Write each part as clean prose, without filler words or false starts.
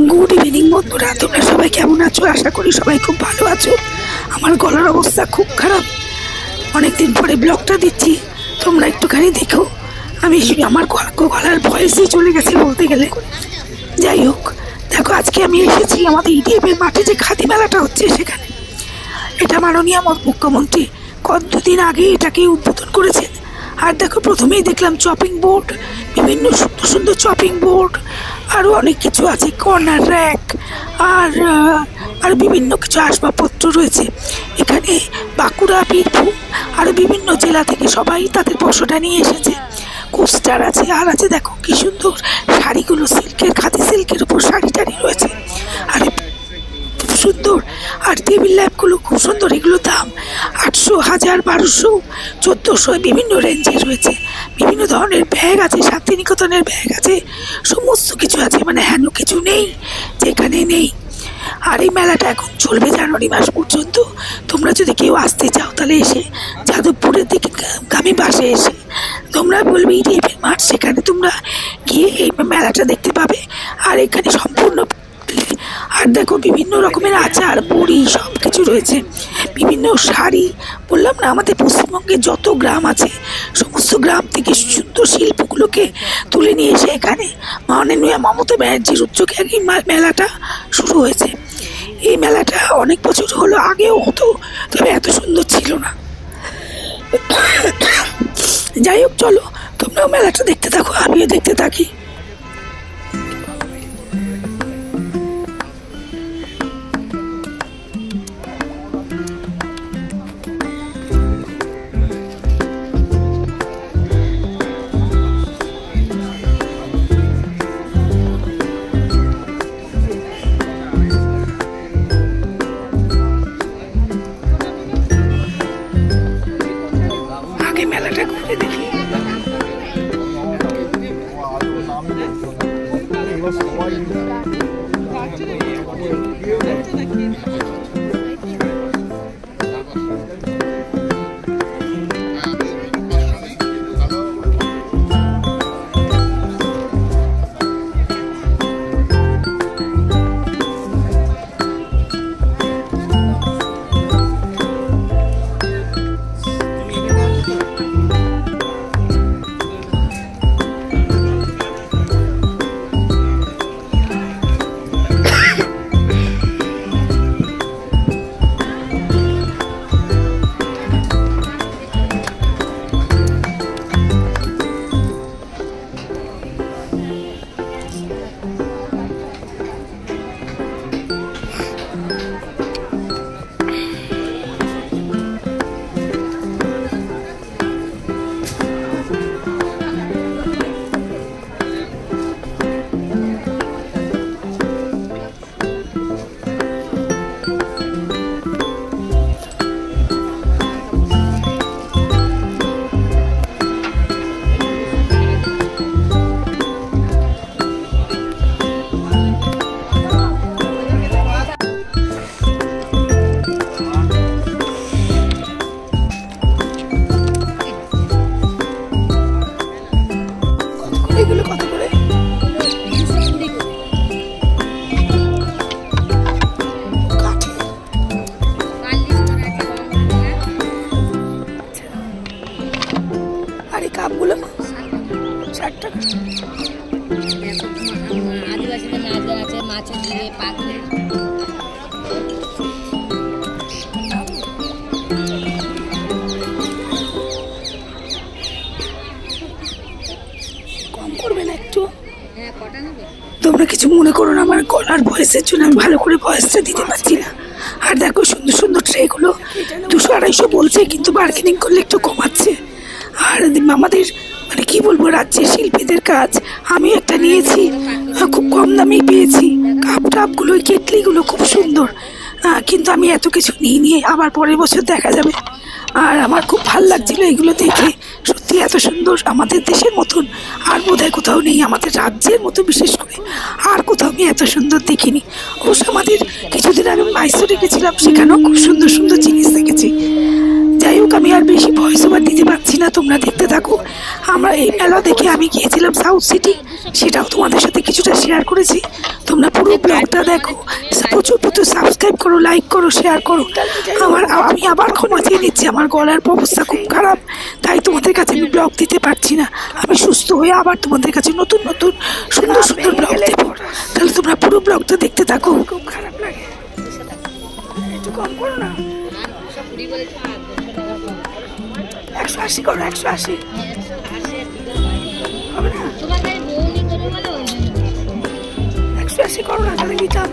Good evening বন্ধুরা, তোমরা সবাই কেমন আছো? আশা করি সবাই খুব ভালো আছো। আমার গলার অবস্থা খুব খারাপ, অনেকদিন পরে ব্লগটা দিচ্ছি, তোমরা একটুখানি দেখো। আমি আমার গলার ভয়েসই চলে গেছে বলতে গেলে। যাই হোক, দেখো আজকে আমি এসেছি আমাদের ইডিএফের মাঠে যে খাদি মেলাটা হচ্ছে সেখানে। এটা মাননীয় মুখ্যমন্ত্রী কতদিন আগে এটাকে উদ্বোধন করেছেন। আর দেখো, প্রথমেই দেখলাম চপিং বোর্ড, বিভিন্ন সুন্দর সুন্দর চপিং বোর্ড, আরও অনেক কিছু আছে, কর্নার র্যাক, আর বিভিন্ন কিছু আসবাবপত্র রয়েছে এখানে। বাঁকুড়া, বীরভূম আরও বিভিন্ন জেলা থেকে সবাই তাদের পশোটা নিয়ে এসেছে। কোস্টার আছে, আর আছে দেখো কি সুন্দর শাড়িগুলো, সিল্কের, খাদি সিল্কের উপর শাড়ি টাড়ি রয়েছে, আর সুন্দর। আর টেবিল ল্যাম্পগুলো খুব সুন্দর, এগুলো দাম 800, 1000, 1200, 1400 বিভিন্ন রেঞ্জে রয়েছে। বিভিন্ন ধরনের ব্যাগ আছে, শান্তিনিকেতনের ব্যাগ আছে, সমস্ত কিছু আছে, মানে হেন কিছু নেই যেখানে নেই। আর এই মেলাটা এখন চলবে জানুয়ারি মাস পর্যন্ত। তোমরা যদি কেউ আসতে চাও তাহলে এসে যাদবপুরের দিকে গামী বাসে এসে তোমরা বলবে ইডিএফের মাঠ, সেখানে তোমরা গিয়ে এই মেলাটা দেখতে পাবে। আর এখানে সম্পূর্ণ, আর দেখো বিভিন্ন রকমের আচার, বড়ি সব কিছু রয়েছে, বিভিন্ন শাড়ি। বললাম না, আমাদের পশ্চিমবঙ্গে যত গ্রাম আছে সমস্ত গ্রাম থেকে সুন্দর শিল্পগুলোকে তুলে নিয়ে এসে এখানে মাননীয় মমতা ব্যানার্জির উদ্যোগে এই মেলাটা শুরু হয়েছে। এই মেলাটা অনেক বছর হলো, আগেও হতো, তবে এত সুন্দর ছিল না। যাই হোক, চলো তোমরাও মেলাটা দেখতে থাকো, আমিও দেখতে থাকি। মেলাটা ঘুরে দেখি। আর এই কাপগুলো 60 টাকা। আদিবাসীদের নাচ গান আছে, মাছের ঝুড়ি, পাখি। কম করবে না একটু? হ্যাঁ, কটা নেবে? তোমরা কিছু মনে করো না, আমার গলার ভয়েসের জন্য আমি ভালো করে ভয়েসটা দিতে পারছি না। আর দেখো সুন্দর সুন্দর ট্রেগুলো 200-250 বলছে, কিন্তু বার্গেনিং করলে একটু কমাচ্ছে। আর আমাদের মানে কি বলবো, রাজ্যের শিল্পীদের কাজ। আমি একটা নিয়েছি, খুব কম দামেই পেয়েছি। কাপ টাপগুলো, কেটলিগুলো খুব সুন্দর, কিন্তু আমি এত কিছু নিয়ে আবার পরের বছর দেখা যাবে। আর আমার খুব ভালো লাগছিল এগুলো দেখে, সত্যি এত সুন্দর। আমাদের দেশের মতন আর বোধহয় কোথাও নেই, আমাদের রাজ্যের মতো বিশেষ করে আর কোথাও আমি এত সুন্দর দেখিনি। অবশ্য আমাদের কিছুদিন আগে মাইসোরে গেছিলাম, সেখানেও খুব সুন্দর সুন্দর জিনিস দেখেছি। যাই হোক, আমি আর বেশি ভয়েস ওভার দিতে পারছি না, তোমরা দেখতে থাকো। আমরা এই মেলা দেখে আমি গিয়েছিলাম সাউথ সিটি, সেটাও তোমাদের সাথে কিছুটা শেয়ার করেছি। তোমরা পুরো ব্লগ দেখো, প্রচুর প্রচুর সাবস্ক্রাইব করো, লাইক করো, শেয়ার করো। আমি আবার ক্ষমা চেয়ে নিচ্ছি, আমার গলার অবস্থা খুব খারাপ, তাই তোমাদের কাছে আমি ব্লগ দিতে পারছি না। আমি সুস্থ হয়ে আবার তোমাদের কাছে নতুন নতুন সুন্দর সুন্দর ব্লগ দেবো। তাহলে তোমরা পুরো ব্লগটা দেখতে থাকো। খুব খারাপ লাগে, একটু কম করো না। 180 করো, 180 হবে না? 180 করো না, তাহলে নিতাম।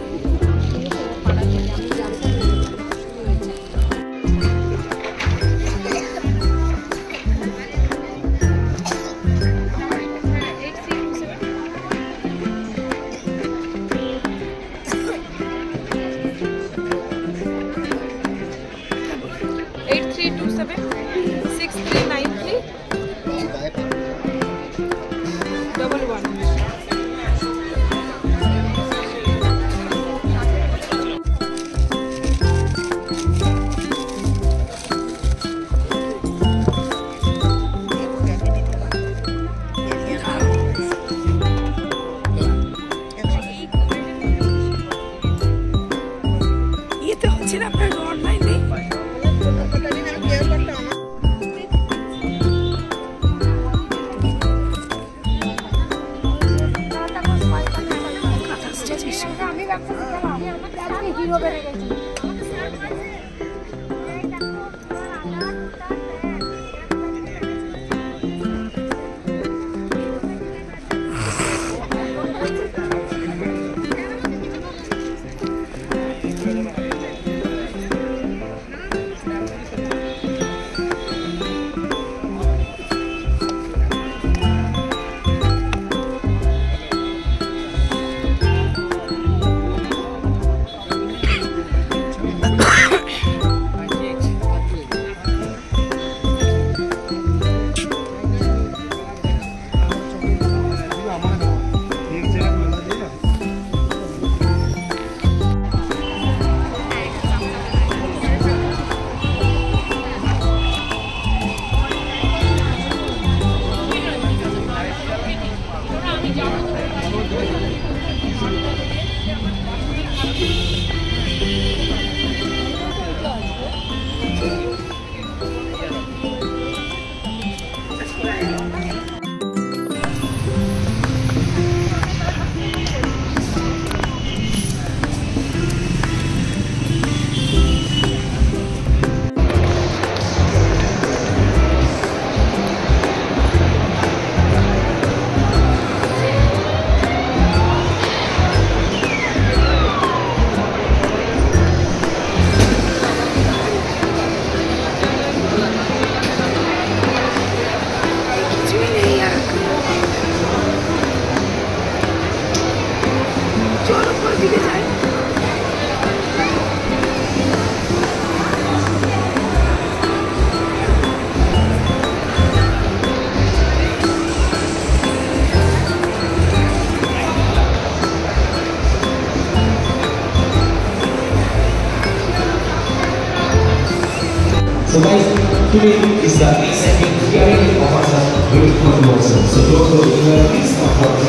So guys, today is the second hearing of our beautiful Lord. So those who are please come forward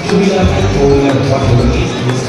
to be like or what you need.